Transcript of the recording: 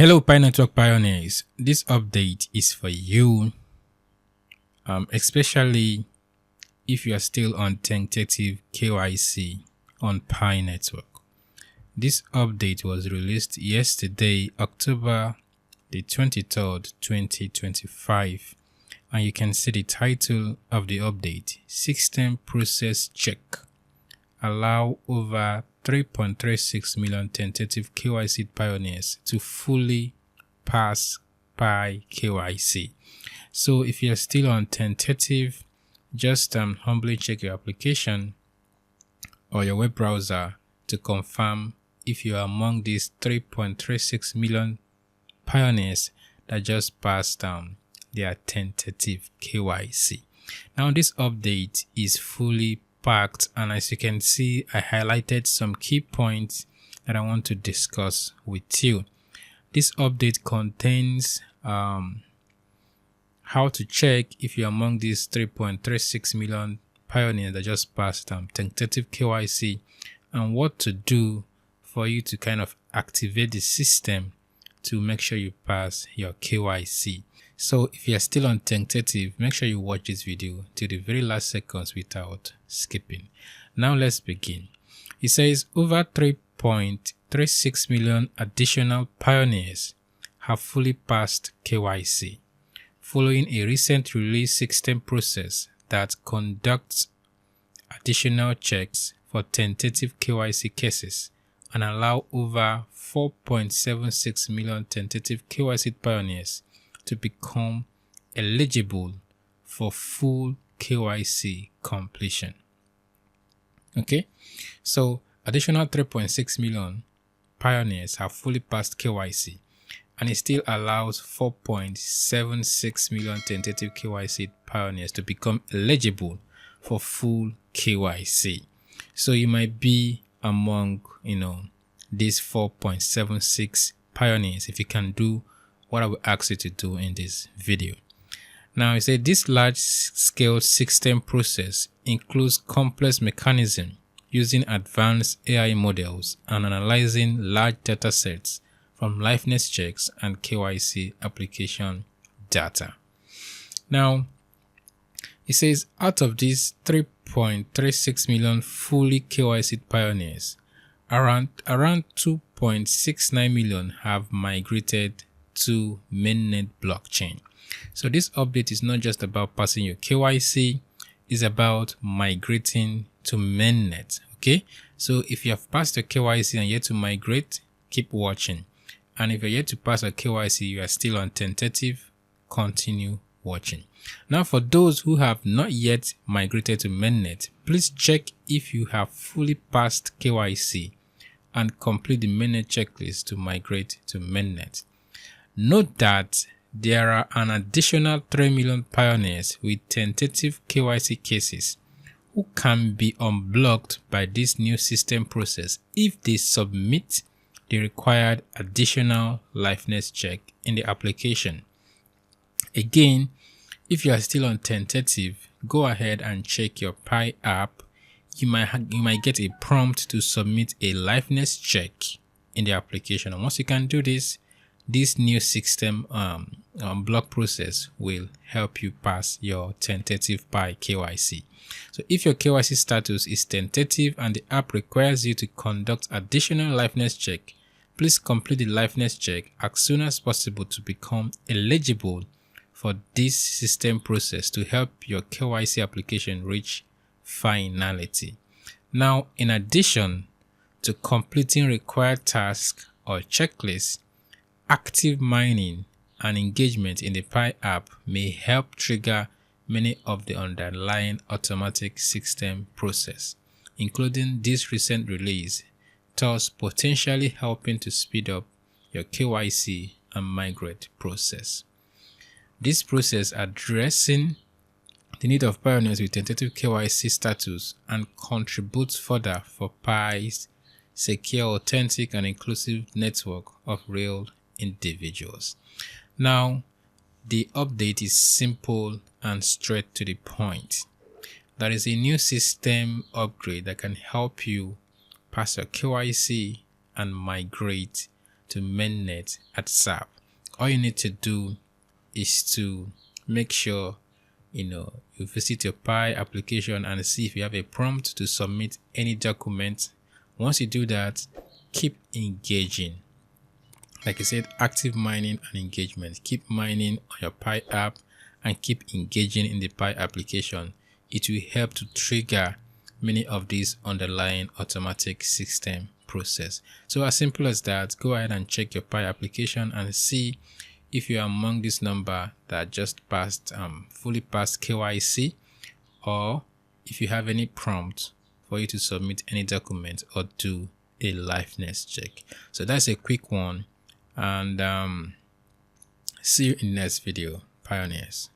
Hello, Pi Network Pioneers. This update is for you, especially if you are still on Tentative KYC on Pi Network. This update was released yesterday, October the 23rd, 2025, and you can see the title of the update: System Process Check. Allow over 3.36 million tentative KYC pioneers to fully pass Pi KYC. So if you're still on tentative, just humbly check your application or your web browser to confirm if you are among these 3.36 million pioneers that just passed their tentative KYC. Now this update is fully packed, and as you can see, I highlighted some key points that I want to discuss with you. This update contains how to check if you're among these 3.36 million pioneers that just passed tentative KYC, and what to do for you to kind of activate the system to make sure you pass your KYC. So if you're still on tentative, make sure you watch this video till the very last seconds without skipping. Now let's begin. It says over 3.36 million additional pioneers have fully passed KYC following a recent release system process that conducts additional checks for tentative KYC cases and allow over 4.76 million tentative KYC pioneers to become eligible for full KYC completion. Okay, so additional 3.6 million pioneers have fully passed KYC, and it still allows 4.76 million tentative KYC pioneers to become eligible for full KYC. So you might be among, these 4.76 pioneers if you can do what I will ask you to do in this video. Now, it said this large-scale system process includes complex mechanism using advanced AI models and analyzing large data sets from liveness checks and KYC application data. Now, it says out of these 3.36 million fully KYC pioneers, around 2.69 million have migrated to Mainnet blockchain. So this update is not just about passing your KYC, it's about migrating to Mainnet. Okay, so if you have passed your KYC and yet to migrate, keep watching. And if you're yet to pass your KYC, you are still on tentative, continue watching. Now, for those who have not yet migrated to Mainnet, please check if you have fully passed KYC and complete the Mainnet checklist to migrate to Mainnet. Note that there are an additional 3 million pioneers with tentative KYC cases who can be unblocked by this new system process if they submit the required additional liveness check in the application. Again, if you are still on tentative, go ahead and check your Pi app. You might get a prompt to submit a liveness check in the application, and once you can do this new system block process will help you pass your tentative Pi KYC. So if your KYC status is tentative and the app requires you to conduct additional liveness check, please complete the liveness check as soon as possible to become eligible for this system process to help your KYC application reach finality. Now, in addition to completing required tasks or checklists, active mining and engagement in the Pi app may help trigger many of the underlying automatic system process, including this recent release, thus potentially helping to speed up your KYC and migrate process. This process addressing the need of pioneers with tentative KYC status and contributes further for Pi's secure, authentic, and inclusive network of real individuals. Now, the update is simple and straight to the point. There is a new system upgrade that can help you pass your KYC and migrate to Mainnet at SAP, all you need to do is to make sure you visit your Pi application and see if you have a prompt to submit any document. Once you do that, keep engaging. Like I said, active mining and engagement. Keep mining on your Pi app and keep engaging in the Pi application. It will help to trigger many of these underlying automatic system process. So as simple as that, go ahead and check your Pi application and see if you are among this number that just passed, fully passed KYC, or if you have any prompt for you to submit any document or do a liveness check. So that's a quick one, and see you in the next video, pioneers.